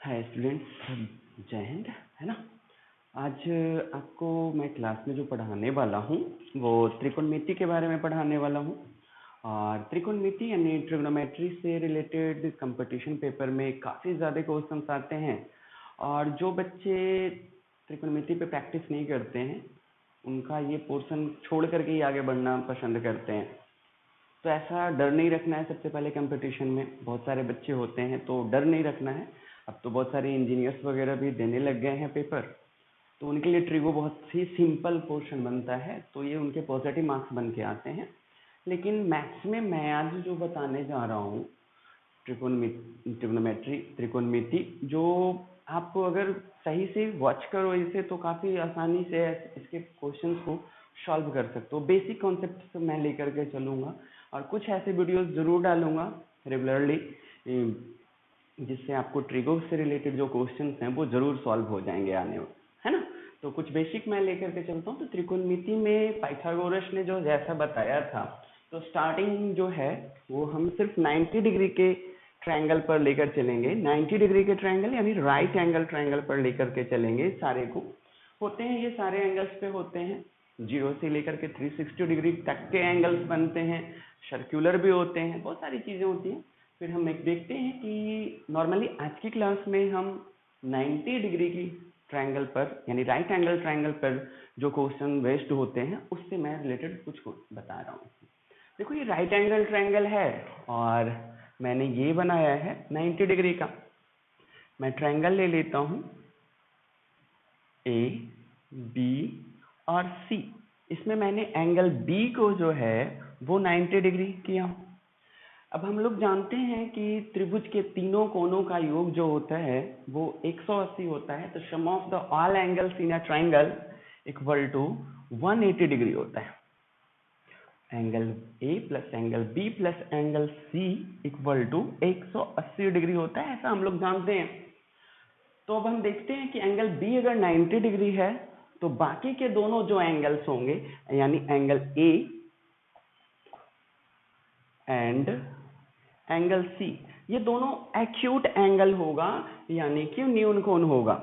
Hi students, जय हिंद। है ना। आज आपको मैं क्लास में जो पढ़ाने वाला हूँ वो त्रिकोणमिति के बारे में पढ़ाने वाला हूँ। और त्रिकोणमिति यानी ट्रिग्नोमेट्री से रिलेटेड कंपटीशन पेपर में काफ़ी ज़्यादा क्वेश्चंस आते हैं। और जो बच्चे त्रिकोणमिति पे प्रैक्टिस नहीं करते हैं उनका ये पोर्शन छोड़ करके ही आगे बढ़ना पसंद करते हैं। तो ऐसा डर नहीं रखना है। सबसे पहले कंपटीशन में बहुत सारे बच्चे होते हैं तो डर नहीं रखना है। अब तो बहुत सारे इंजीनियर्स वगैरह भी देने लग गए हैं पेपर, तो उनके लिए ट्रिगो बहुत ही सिंपल पोर्शन बनता है, तो ये उनके पॉजिटिव मार्क्स बन के आते हैं। लेकिन मैथ्स में मैं आज जो बताने जा रहा हूँ ट्रिग्नोमेट्री त्रिकोणमिति, जो आप अगर सही से वॉच करो इसे तो काफ़ी आसानी से इसके क्वेश्चंस को सॉल्व कर सकते हो। बेसिक कॉन्सेप्ट मैं लेकर के चलूँगा और कुछ ऐसे वीडियोस ज़रूर डालूँगा रेगुलरली जिससे आपको ट्रिगो से रिलेटेड जो क्वेश्चंस हैं वो ज़रूर सॉल्व हो जाएंगे आने में, है ना। तो कुछ बेसिक मैं लेकर के चलता हूँ। तो त्रिकोणमिति में पाइथागोरस ने जो जैसा बताया था, तो स्टार्टिंग जो है वो हम सिर्फ 90 डिग्री के ट्रायंगल पर लेकर चलेंगे। 90 डिग्री के ट्रायंगल यानी राइट एंगल ट्रायंगल पर लेकर के चलेंगे। सारे को होते हैं, ये सारे एंगल्स पे होते हैं। 0 से लेकर के 360 डिग्री तक के एंगल्स बनते हैं। सर्कुलर भी होते हैं, बहुत सारी चीज़ें होती हैं। फिर हम एक देखते हैं कि नॉर्मली आज की क्लास में हम 90 डिग्री की ट्रायंगल पर यानी राइट एंगल ट्रायंगल पर जो क्वेश्चन वेस्ट होते हैं उससे मैं रिलेटेड कुछ बता रहा हूँ। देखो, ये राइट एंगल ट्रायंगल है और मैंने ये बनाया है 90 डिग्री का। मैं ट्रायंगल ले लेता हूँ ए, बी और सी। इसमें मैंने एंगल बी को जो है वो 90 डिग्री किया। अब हम लोग जानते हैं कि त्रिभुज के तीनों कोनों का योग जो होता है वो 180 होता है। तो sum of the all angles in a triangle equal to 180 degree होता है। Angle A plus angle B plus angle C equal to 180 degree होता है, ऐसा हम लोग जानते हैं। तो अब हम देखते हैं कि एंगल बी अगर 90 डिग्री है तो बाकी के दोनों जो एंगल्स होंगे यानी angle A and angle C, ये दोनों एक्यूट एंगल होगा यानी कि न्यून कोण होगा,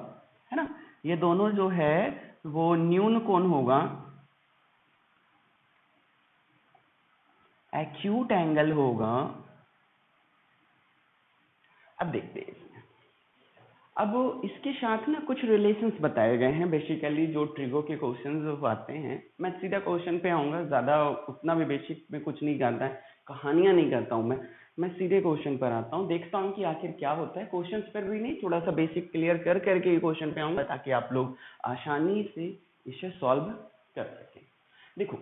है ना। ये दोनों जो है वो न्यून कोण होगा, एक्यूट एंगल होगा। अब देखते हैं इसमें। अब इसके साथ ना कुछ रिलेशंस बताए गए हैं बेसिकली जो ट्रिगो के क्वेश्चंस आते हैं। मैं सीधा क्वेश्चन पे आऊंगा, ज्यादा उतना भी बेसिक में कुछ नहीं करता है, कहानियां नहीं करता हूं मैं सीधे क्वेश्चन पर आता हूं। देखता हूं कि आखिर क्या होता है। क्वेश्चंस पर भी नहीं, थोड़ा सा बेसिक क्लियर कर करके क्वेश्चन पे आऊंगा ताकि आप लोग आसानी से इसे सॉल्व कर सकें। देखो,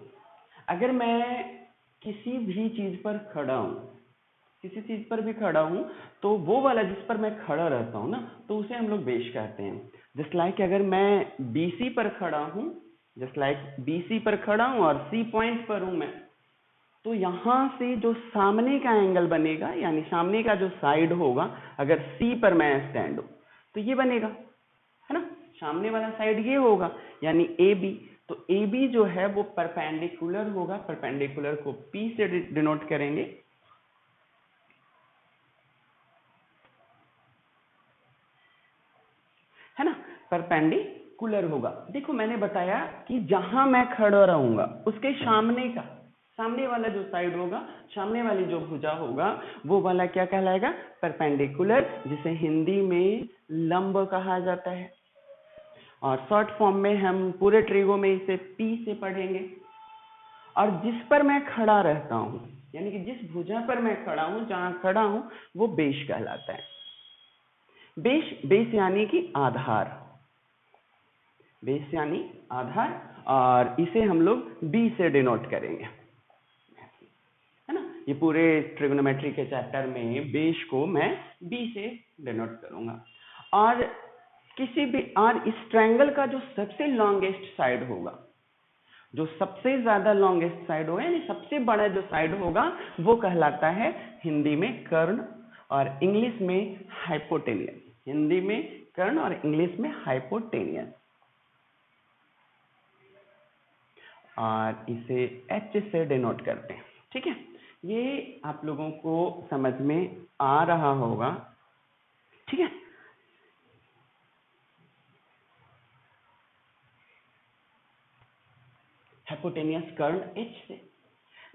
अगर मैं किसी भी चीज पर खड़ा हूं, किसी चीज पर भी खड़ा हूं तो वो वाला जिस पर मैं खड़ा रहता हूं ना, तो उसे हम लोग बेस कहते हैं। जस्ट लाइक अगर मैं बीसी पर खड़ा हूं, जस्ट लाइक बीसी पर खड़ा हूं और सी पॉइंट पर हूं मैं, तो यहां से जो सामने का एंगल बनेगा यानी सामने का जो साइड होगा, अगर सी पर मैं स्टैंड हूं तो ये बनेगा, है ना। सामने वाला साइड ये होगा यानी ए बी। तो ए बी जो है वो परपेंडिकुलर होगा। परपेंडिकुलर को पी से डिनोट करेंगे। है ना, परपेंडिकुलर होगा। देखो, मैंने बताया कि जहां मैं खड़ा रहूंगा उसके सामने वाला जो साइड होगा, सामने वाली जो भुजा होगा वो वाला क्या कहलाएगा? परपेंडिकुलर, जिसे हिंदी में लंब कहा जाता है। और शॉर्ट फॉर्म में हम पूरे ट्रिगो में इसे पी से पढ़ेंगे। और जिस पर मैं खड़ा रहता हूं यानी कि जिस भुजा पर मैं खड़ा हूं, जहां खड़ा हूं, वो बेस कहलाता है। बेस यानी कि आधार, बेस यानी आधार, और इसे हम लोग बी से डिनोट करेंगे, है ना। ये पूरे ट्रिग्नोमेट्री के चैप्टर में बेस को मैं बी से डिनोट करूंगा। और इस ट्रायंगल का जो सबसे लॉन्गेस्ट साइड होगा, जो सबसे ज्यादा लॉन्गेस्ट साइड होगा यानी सबसे बड़ा जो साइड होगा, वो कहलाता है हिंदी में कर्ण और इंग्लिश में हाइपोटेनियस। हिंदी में कर्ण और इंग्लिश में हाइपोटेनियस। और इसे एच से डिनोट करते हैं, ठीक है। ये आप लोगों को समझ में आ रहा होगा, ठीक है। हाइपोटेनियस कर्ण एच से।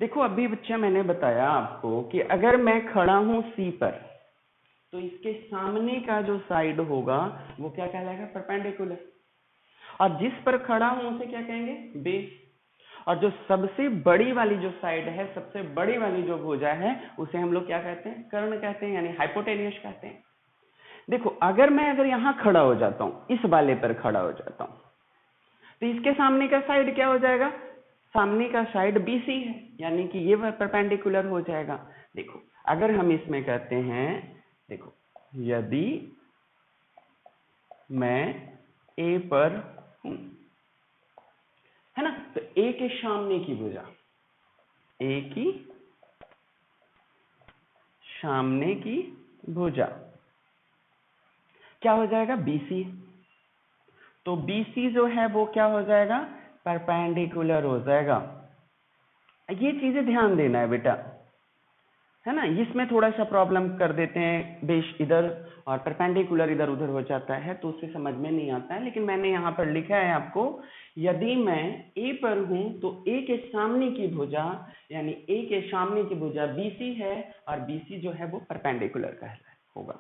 देखो अभी बच्चा मैंने बताया आपको कि अगर मैं खड़ा हूं सी पर तो इसके सामने का जो साइड होगा वो क्या कहलाएगा, परपेंडिकुलर। और जिस पर खड़ा हूं उसे क्या कहेंगे, बेस। और जो सबसे बड़ी वाली जो साइड है, सबसे बड़ी वाली जो भुजा है, उसे हम लोग क्या कहते हैं, कर्ण कहते हैं, यानी हाइपोटेनियस कहते हैं। देखो अगर यहां खड़ा हो जाता हूं, इस वाले पर खड़ा हो जाता हूं, तो इसके सामने का साइड क्या हो जाएगा, सामने का साइड BC है, यानी कि ये परपेंडिकुलर हो जाएगा। देखो अगर हम इसमें कहते हैं, देखो यदि मैं A पर हूं, है ना, तो A के सामने की भुजा, A की सामने की भुजा क्या हो जाएगा, BC। तो BC जो है वो क्या हो जाएगा, परपेंडिकुलर हो जाएगा। ये चीजें ध्यान देना है बेटा, है ना। इसमें थोड़ा सा प्रॉब्लम कर देते हैं, बेस इधर और परपेंडिकुलर इधर उधर हो जाता है, तो उससे समझ में नहीं आता है। लेकिन मैंने यहाँ पर लिखा है आपको, यदि मैं A पर हूं तो A के सामने की भुजा, यानी A के सामने की भुजा BC है, और BC जो है वो परपेंडिकुलर का होगा।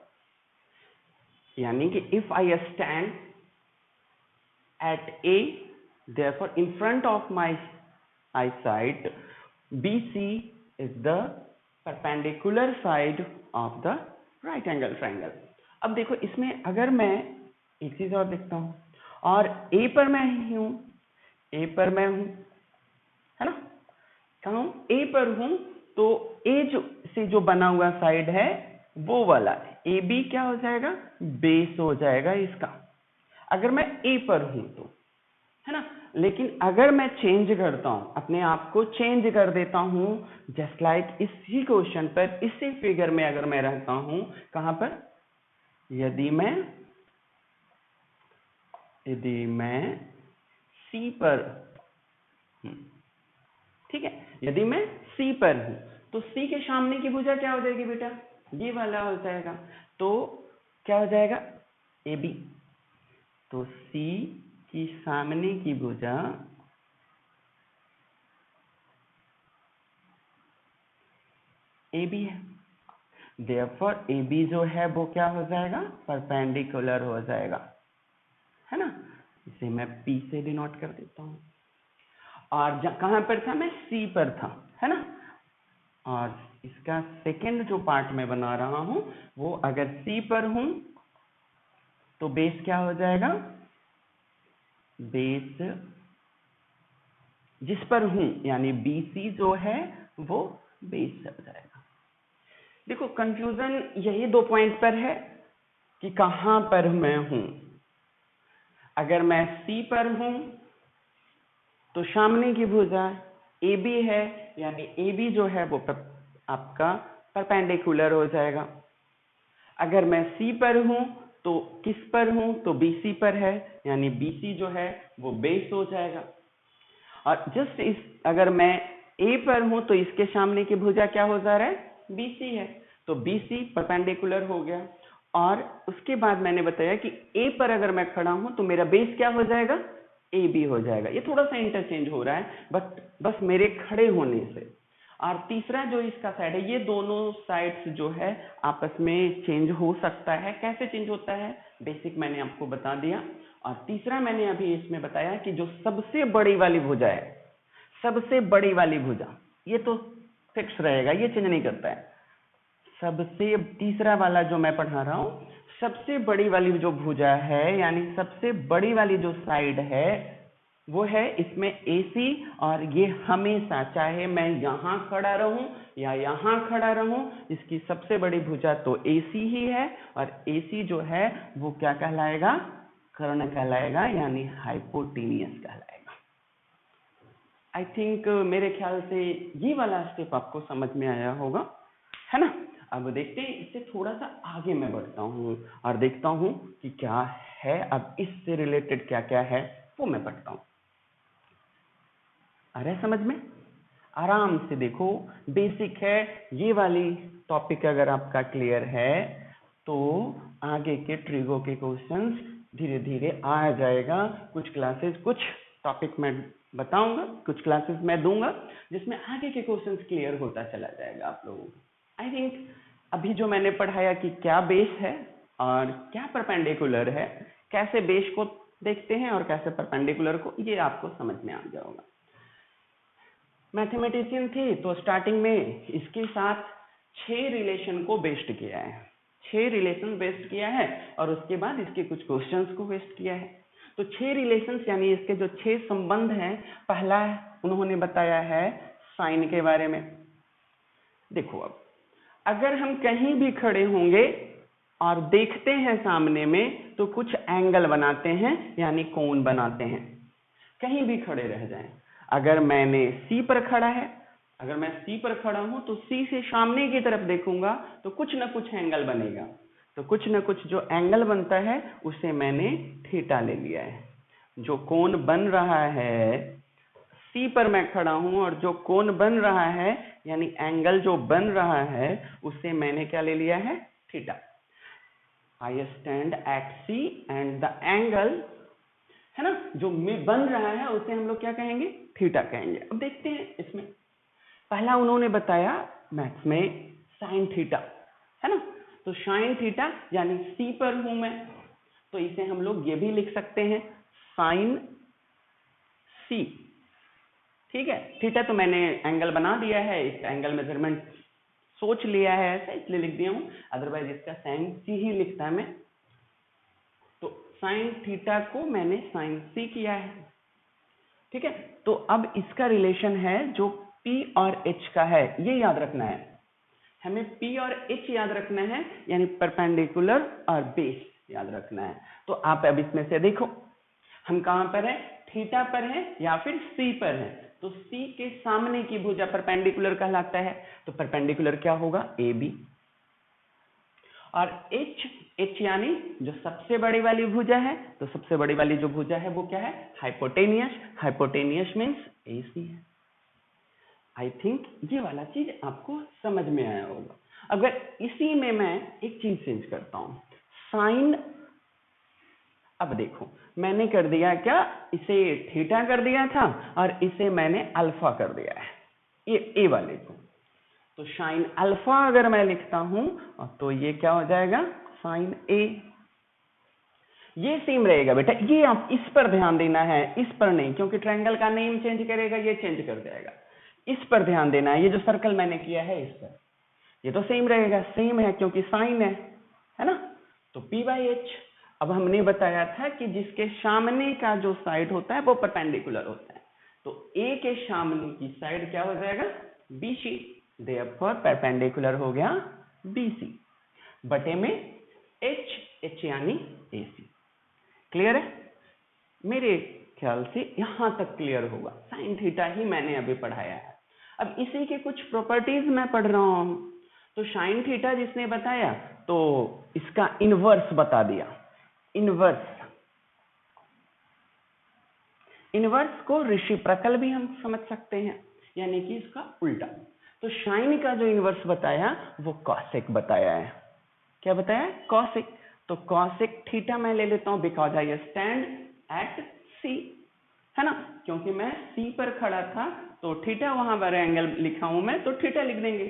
यानी कि if I stand at A, therefore in front of my eyesight, BC is the perpendicular side of the right angle triangle। अब देखो इसमें अगर मैं एक चीज और देखता हूं, और A पर मैं हूं, A पर मैं हूं, है ना, कहा हूं, A पर हूं, तो A से जो बना हुआ साइड है वो वाला AB क्या हो जाएगा, बेस हो जाएगा इसका, अगर मैं A पर हूं तो, है ना। लेकिन अगर मैं चेंज करता हूं, अपने आप को चेंज कर देता हूं, जस्ट लाइक इसी क्वेश्चन पर, इसी फिगर में अगर मैं रहता हूं, कहां पर, यदि मैं C पर हूं, ठीक है, यदि मैं C पर हूं तो C के सामने की भुजा क्या हो जाएगी बेटा, ये वाला हो जाएगा, तो क्या हो जाएगा, AB। तो C की सामने की भुजा AB है, therefore AB जो है वो क्या हो जाएगा, परपेंडिकुलर हो जाएगा, है ना। इसे मैं P से डिनोट कर देता हूं। और कहां पर था, मैं C पर था, है ना। और इसका सेकंड जो पार्ट मैं बना रहा हूं, वो अगर C पर हूं तो बेस क्या हो जाएगा, बेस जिस पर हूं, यानी BC जो है वो बेस हो जाएगा। देखो कंफ्यूजन यही 2 पॉइंट पर है कि कहां पर मैं हूं। अगर मैं C पर हूं तो सामने की भुजा AB है, यानी AB जो है वो आपका परपेंडिकुलर हो जाएगा। अगर मैं C पर हूं तो किस पर हूं, तो BC पर है, यानी BC जो है वो बेस हो जाएगा। और जस्ट अगर मैं A पर हूं तो इसके सामने की भुजा क्या हो जा रहा है, BC है, तो BC परपेंडिकुलर हो गया। और उसके बाद मैंने बताया कि A पर अगर मैं खड़ा हूं तो मेरा बेस क्या हो जाएगा, AB हो जाएगा। ये थोड़ा सा इंटरचेंज हो रहा है, बट बस मेरे खड़े होने से। और तीसरा जो इसका साइड है, ये दोनों साइड्स जो है आपस में चेंज हो सकता है। कैसे चेंज होता है, बेसिक मैंने आपको बता दिया। और तीसरा मैंने अभी इसमें बताया कि जो सबसे बड़ी वाली भुजा है, सबसे बड़ी वाली भुजा, ये तो फिक्स रहेगा, ये चेंज नहीं करता है। सबसे तीसरा वाला जो मैं पढ़ा रहा हूं, सबसे बड़ी वाली जो भुजा है, यानी सबसे बड़ी वाली जो साइड है वो है इसमें AC। और ये हमेशा, चाहे मैं यहां खड़ा रहूं या यहां खड़ा रहूं, इसकी सबसे बड़ी भुजा तो AC ही है। और AC जो है वो क्या कहलाएगा, कर्ण कहलाएगा, यानी हाइपोटेनियस कहलाएगा। आई थिंक मेरे ख्याल से ये वाला स्टेप आपको समझ में आया होगा, है ना। अब देखते हैं, इससे थोड़ा सा आगे मैं बढ़ता हूँ और देखता हूँ कि क्या है, अब इससे रिलेटेड क्या क्या है वो मैं पढ़ता हूँ। आ रहा है समझ में, आराम से देखो, बेसिक है ये वाली टॉपिक। अगर आपका क्लियर है तो आगे के ट्रिगो के क्वेश्चंस धीरे धीरे आ जाएगा। कुछ क्लासेस, कुछ टॉपिक मैं बताऊंगा, कुछ क्लासेस मैं दूंगा जिसमें आगे के क्वेश्चंस क्लियर होता चला जाएगा आप लोगों को। आई थिंक अभी जो मैंने पढ़ाया कि क्या बेस है और क्या परपेंडिकुलर है, कैसे बेस को देखते हैं और कैसे परपेंडिकुलर को, ये आपको समझ में आ गया होगा। मैथमेटिशियन थी तो स्टार्टिंग में इसके साथ 6 रिलेशन को बेस्ड किया है, 6 रिलेशन बेस्ड किया है और उसके बाद इसके कुछ क्वेश्चंस को बेस्ड किया है। तो 6 रिलेशंस यानी इसके जो 6 संबंध हैं, पहला उन्होंने बताया है साइन के बारे में। देखो अब अगर हम कहीं भी खड़े होंगे और देखते हैं सामने में तो कुछ एंगल बनाते हैं यानी कोण बनाते हैं, कहीं भी खड़े रह जाएं। अगर मैंने सी पर खड़ा है, अगर मैं सी पर खड़ा हूं तो सी से सामने की तरफ देखूंगा तो कुछ ना कुछ एंगल बनेगा, तो कुछ ना कुछ जो एंगल बनता है उसे मैंने थीटा ले लिया है। जो कोण बन रहा है, सी पर मैं खड़ा हूं और जो कोण बन रहा है यानी एंगल जो बन रहा है उसे मैंने क्या ले लिया है, theta. I stand at C and the angle, है ना, जो बन रहा है उसे हम लोग क्या कहेंगे, थीटा कहेंगे। अब देखते हैं इसमें पहला उन्होंने बताया मैथ्स में साइन थीटा, है ना। तो साइन थीटा यानी सी पर हूं मैं तो इसे हम लोग ये भी लिख सकते हैं साइन सी, ठीक है। थीटा तो मैंने एंगल बना दिया है, इसका एंगल मेजरमेंट सोच लिया है ऐसा इसलिए लिख दिया हूं, अदरवाइज इसका साइन सी ही लिखता है मैं। तो साइन थीटा को मैंने साइन सी किया है, ठीक है। तो अब इसका रिलेशन है जो P और H का है, ये याद रखना है हमें, P और H याद रखना है यानी परपेंडिकुलर और बेस याद रखना है। तो आप अब इसमें से देखो हम कहां पर है, थीटा पर है या फिर C पर है। तो C के सामने की भुजा परपेंडिकुलर कहलाता है, तो परपेंडिकुलर क्या होगा, AB। और H यानी जो सबसे बड़ी वाली भुजा है, तो सबसे बड़ी वाली जो भुजा है वो क्या है, हाइपोटेनियस। हाइपोटेनियस मीन्स AC है। आई थिंक ये वाला चीज आपको समझ में आया होगा। अगर इसी में मैं एक चीज चेंज करता हूं, साइन, अब देखो मैंने कर दिया क्या, इसे थीटा कर दिया था और इसे मैंने अल्फा कर दिया है, ये ए वाले को। तो साइन अल्फा अगर मैं लिखता हूं तो ये क्या हो जाएगा, साइन ए। ये सेम रहेगा बेटा, ये आप इस पर ध्यान देना है, इस पर नहीं, क्योंकि ट्रायंगल का नेम चेंज करेगा ये चेंज कर जाएगा। इस पर ध्यान देना है, ये जो सर्कल मैंने किया है इस पर, ये तो सेम रहेगा, सेम है क्योंकि साइन है ना। तो P बाई एच, अब हमने बताया था कि जिसके सामने का जो साइड होता है वो परपेंडिकुलर होता है, तो A के सामने की साइड क्या हो जाएगा, BC, देयरफॉर परपेंडिकुलर हो गया BC बटे में H यानी AC। क्लियर है, मेरे ख्याल से यहां तक क्लियर होगा। साइन थीटा ही मैंने अभी पढ़ाया है। अब इसी के कुछ प्रॉपर्टीज मैं पढ़ रहा हूं। तो साइन थीटा जिसने बताया तो इसका इनवर्स बता दिया। इनवर्स को रेसिप्रोकल भी हम समझ सकते हैं, यानी कि इसका उल्टा। तो साइन का जो इनवर्स बताया वो कॉसेक बताया है। क्या बताया, कॉसेक। तो कॉसेक थीटा मैं ले लेता हूं बिकॉज आई स्टैंड एट सी, है ना, क्योंकि मैं सी पर खड़ा था तो थीटा वहां पर एंगल लिखा हूं मैं, तो थीटा लिख देंगे।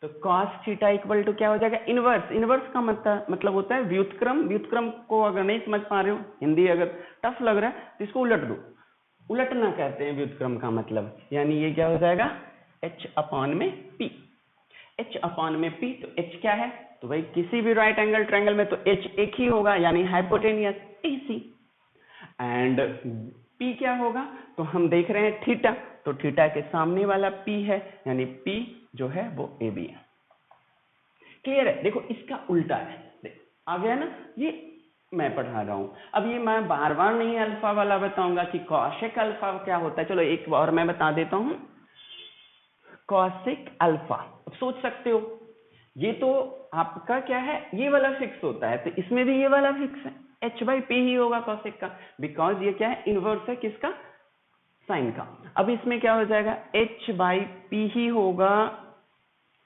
तो cos थीटा इक्वल टू क्या हो जाएगा, इनवर्स। इनवर्स का मतलब होता है व्युत्क्रम। व्युत्क्रम को अगर नहीं समझ पा रहे हो, हिंदी अगर टफ लग रहा है तो इसको उलट दो, उलटना कहते हैं व्युत्क्रम का मतलब, यानी ये क्या हो जाएगा, h अपॉन में p। h अपॉन में p, तो h क्या है, तो भाई किसी भी राइट एंगल ट्रायंगल में तो h एक ही होगा यानी हाइपोटेनियस AC। एंड P क्या होगा, तो हम देख रहे हैं थीटा, तो थीटा के सामने वाला P है यानी P जो है वो AB है। क्लियर है, देखो इसका उल्टा है, आ गया ना, ये मैं पढ़ा रहा हूं। अब ये मैं बार बार नहीं अल्फा वाला बताऊंगा कि कॉसेक अल्फा क्या होता है, चलो एक और मैं बता देता हूं। कॉसेक अल्फा, अब सोच सकते हो ये तो आपका क्या है, ये वाला फिक्स होता है, तो इसमें भी ये वाला फिक्स है, h बाई पी ही होगा कॉसेक का, बिकॉज ये क्या है, इनवर्स है किसका, साइन का। अब इसमें क्या हो जाएगा, h बाई पी ही होगा।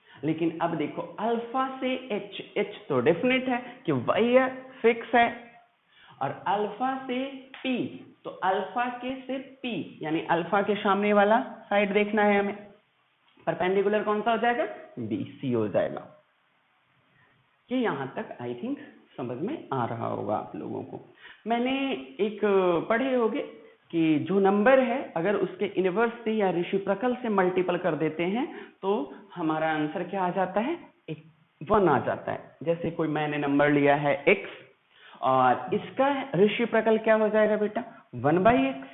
लेकिन अब देखो अल्फा से h तो डेफिनेट है कि वही है, फिक्स है, और अल्फा से पी, तो अल्फा के से पी यानी अल्फा के सामने वाला साइड देखना है हमें, परपेंडिकुलर कौन सा हो जाएगा, बी सी हो जाएगा। ये यहां तक आई थिंक समझ में आ रहा होगा आप लोगों को। मैंने एक पढ़े होगे कि जो नंबर है अगर उसके इनवर्स से या रेसिप्रोकल से मल्टीपल कर देते हैं तो हमारा आंसर क्या आ जाता है, 1 आ जाता है। जैसे कोई मैंने नंबर लिया है x और इसका रेसिप्रोकल क्या हो जाएगा बेटा, 1/x,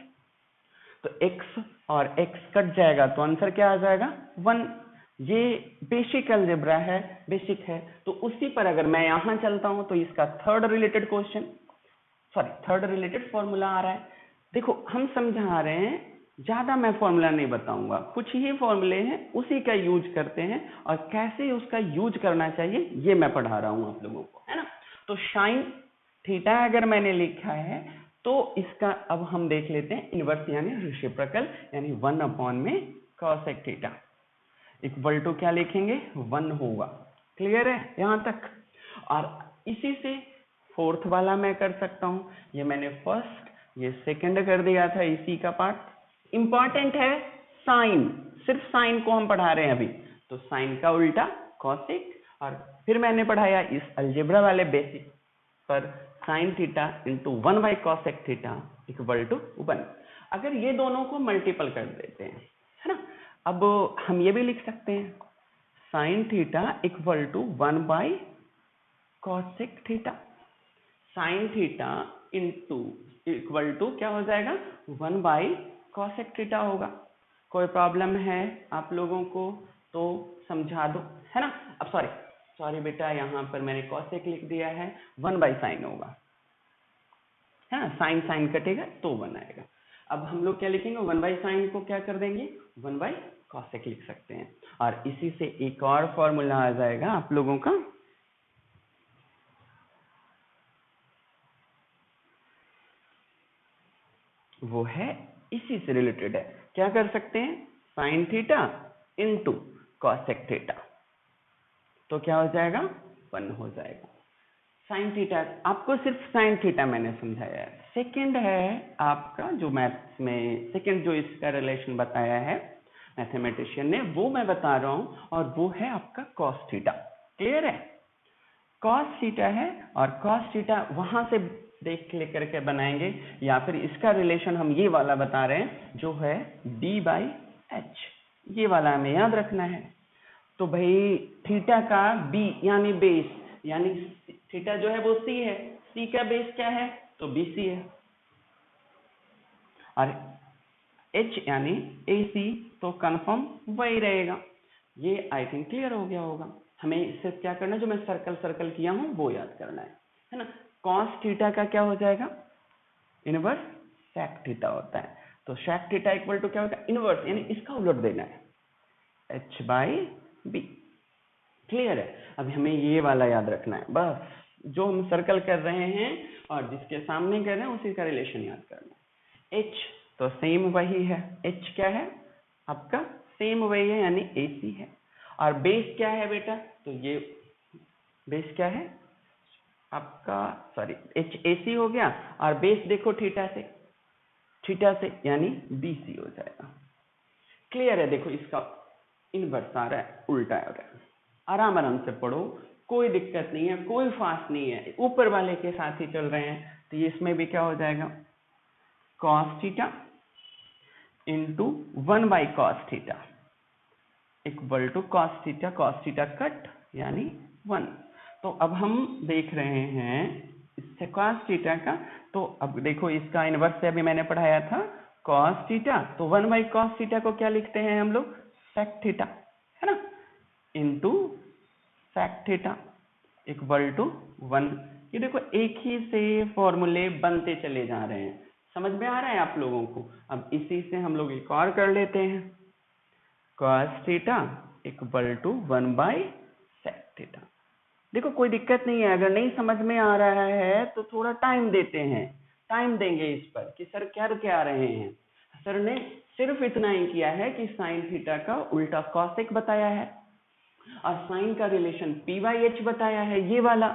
तो x और x कट जाएगा तो आंसर क्या आ जाएगा, 1। ये बेसिक अलजेब्रा है, बेसिक है। तो उसी पर अगर मैं यहां चलता हूं तो इसका थर्ड रिलेटेड फॉर्मूला आ रहा है। देखो हम समझा रहे हैं, ज्यादा मैं फॉर्मूला नहीं बताऊंगा, कुछ ही फॉर्मूले हैं उसी का यूज करते हैं और कैसे उसका यूज करना चाहिए ये मैं पढ़ा रहा हूं आप लोगों को, है ना। तो साइन थीटा अगर मैंने लिखा है तो इसका अब हम देख लेते हैं इनवर्स यानी रेसिप्रोकल, यानी 1/cos थीटा इक्वल टू क्या लिखेंगे, 1 होगा। क्लियर है यहां तक। और इसी से फोर्थ वाला मैं कर सकता हूं, ये मैंने फर्स्ट ये सेकंड कर दिया था, इसी का पार्ट इंपॉर्टेंट है। साइन, सिर्फ साइन को हम पढ़ा रहे हैं अभी, तो साइन का उल्टा कॉसेक, और फिर मैंने पढ़ाया इस अलजेब्रा वाले बेसिक पर sine theta into 1/cosec theta equal to 1। अगर ये दोनों को मल्टीपल कर देते हैं, है ना, अब हम ये भी लिख सकते हैं sine theta equal to 1/cosec theta, sine theta into equal to क्या हो जाएगा, 1/cosec थीटा होगा। कोई प्रॉब्लम है आप लोगों को तो समझा दो, है ना। अब सॉरी बेटा, यहाँ पर मैंने cosec लिख दिया है, 1/sin होगा, है ना, साइन कटेगा तो 1 आएगा। अब हम लोग क्या लिखेंगे, 1/sin को क्या कर देंगे, 1/cosec लिख सकते हैं। और इसी से एक और फॉर्मूला आ जाएगा आप लोगों का, वो है इसी से रिलेटेड है। क्या कर सकते हैं, sine theta into cosec theta, तो क्या हो जाएगा, 1 हो जाएगा। साइन थीटा, आपको सिर्फ साइन थीटा मैंने समझाया है। सेकंड है आपका जो मैथ्स में सेकंड जो इसका रिलेशन बताया है मैथमेटिशियन ने, वो मैं बता रहा हूं, और वो है आपका कॉस थीटा। क्लियर है, कॉस थीटा है, और कॉस थीटा वहां से देख लेकर के बनाएंगे, या फिर इसका रिलेशन हम ये वाला बता रहे हैं जो है d/h, ये वाला हमें याद रखना है। तो भाई थीटा का b यानी बेस, यानी थीटा जो है वो c है, c का बेस क्या है, तो bc है, और h यानी ac, तो कंफर्म वही रहेगा। ये आई थिंक क्लियर हो गया होगा। हमें इससे क्या करना है, जो मैं सर्कल किया हूं वो याद करना है ना। कॉस थीटा का क्या हो जाएगा, इनवर्स सेक थीटा होता है, तो सेक थीटा इक्वल टू क्या होता है, इनवर्स, यानी इसका उलट देना है, h/b। क्लियर है। अब हमें ये वाला याद रखना है, बस जो हम सर्कल कर रहे हैं और जिसके सामने कर रहे हैं उसी का रिलेशन याद करना है। h तो सेम वही है, h क्या है आपका, सेम वही है, यानी ac है। और बेस क्या है बेटा, तो ये बेस क्या है आपका, सॉरी h ac हो गया, और बेस देखो थीटा से यानी bc हो जाएगा। क्लियर है। देखो इसका इनवर्स आ रहा है, उल्टा आ रहा है। आराम से पढ़ो, कोई दिक्कत नहीं है, कोई फास्ट नहीं है, ऊपर वाले के साथ ही चल रहे हैं। तो ये इसमें भी क्या हो जाएगा, cos theta into 1/cos theta equal to cos theta cut यानी 1। तो अब हम देख रहे हैं इससे cos थीटा का, तो अब देखो इसका इनवर्स से अभी मैंने पढ़ाया था cos थीटा, तो 1/cos थीटा को क्या लिखते हैं हम लोग, sec थीटा, है ना, into sec theta equal to 1। ये देखो एक ही से फॉर्मूले बनते चले जा रहे हैं, समझ में आ रहा है आप लोगों को। अब इसी से हम लोग एक और कर लेते हैं, cos theta equal to 1/sec theta. देखो कोई दिक्कत नहीं है, अगर नहीं समझ में आ रहा है तो थोड़ा टाइम देते हैं, टाइम देंगे इस पर कि सर क्या रहे हैं। सर ने सिर्फ इतना ही किया है कि साइन थीटा का उल्टा कॉसेक बताया है और साइन का रिलेशन p/h बताया है, ये वाला।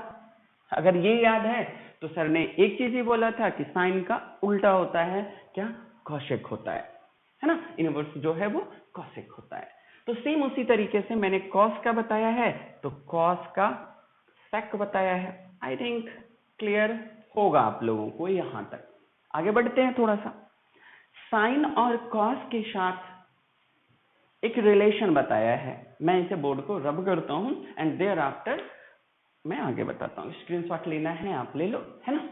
अगर ये याद है तो सर ने एक चीज ही बोला था कि साइन का उल्टा होता है क्या, कॉसेक होता है ना, इनवर्स जो है वो कॉसेक होता है। तो सेम उसी तरीके से मैंने कॉस का बताया है तो कॉस का सेक बताया है। आई थिंक क्लियर होगा आप लोगों को यहां तक। आगे बढ़ते हैं थोड़ा सा। साइन और कॉस के साथ एक रिलेशन बताया है, मैं इसे बोर्ड को रब करता हूं एंड देयर आफ्टर मैं आगे बताता हूं। स्क्रीनशॉट लेना है आप ले लो, है ना।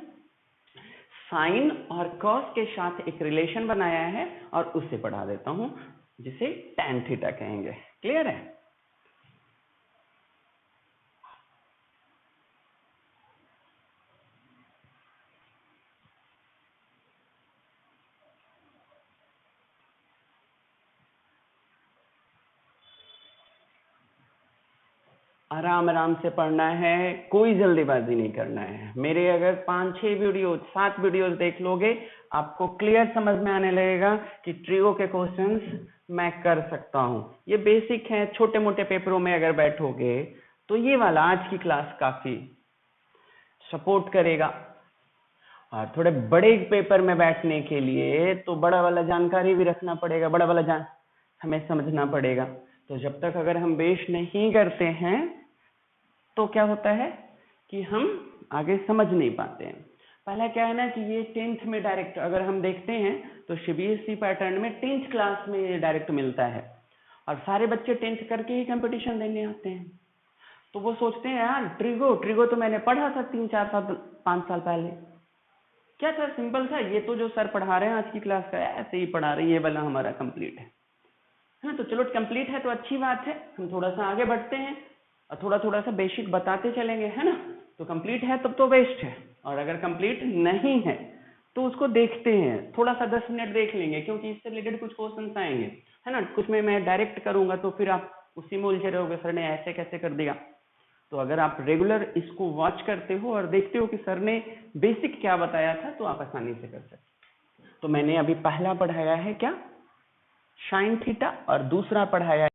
साइन और कॉस के साथ एक रिलेशन बनाया है और उसे पढ़ा देता हूं जिसे tan थीटा कहेंगे। क्लियर है? आराम आराम से पढ़ना है, कोई जल्दीबाजी नहीं करना है। मेरे अगर 5-6 वीडियो 7 वीडियोस देख लोगे आपको क्लियर समझ में आने लगेगा कि ट्रिगो के क्वेश्चंस मैं कर सकता हूं। ये बेसिक है, छोटे मोटे पेपरों में अगर बैठोगे तो ये वाला आज की क्लास काफी सपोर्ट करेगा। और थोड़े बड़े पेपर में बैठने के लिए तो बड़ा वाला जानकारी भी रखना पड़ेगा, बड़ा वाला जान हमें समझना पड़ेगा। तो जब तक अगर हम बेस नहीं करते हैं तो क्या होता है कि हम आगे समझ नहीं पाते हैं। पहला क्या है ना कि ये 10th में डायरेक्ट अगर हम देखते हैं तो सीबीएसई पैटर्न में 10th क्लास में ये डायरेक्ट मिलता है और सारे बच्चे 10th करके ही कंपटीशन देने आते हैं। तो वो सोचते हैं यार ट्रिगो तो मैंने पढ़ा था 3-4 साल 5 साल पहले, क्या था, सिंपल था, ये तो जो सर पढ़ा रहे हैं आज की क्लास का ऐसे ही पढ़ा रहे हैं, ये वाला हमारा कंप्लीट है ना। तो चलो कंप्लीट है तो अच्छी बात है, हम थोड़ा सा आगे बढ़ते हैं और थोड़ा सा बेसिक बताते चलेंगे, है ना। तो कंप्लीट है तब तो बेस्ट है, और अगर कंप्लीट नहीं है तो उसको देखते हैं, थोड़ा सा 10 मिनट देख लेंगे क्योंकि इससे रिलेटेड कुछ क्वेश्चन आएंगे, है ना। कुछ में मैं डायरेक्ट करूंगा तो फिर आप उसी में उलझे रहोगे, सर ने ऐसे कैसे कर दिया। तो अगर आप रेगुलर इसको वॉच करते हो और देखते हो कि सर ने बेसिक क्या बताया था तो आप आसानी से कर सकते। तो मैंने अभी पहला पढ़ाया है क्या, साइन थीटा, और दूसरा पढ़ाया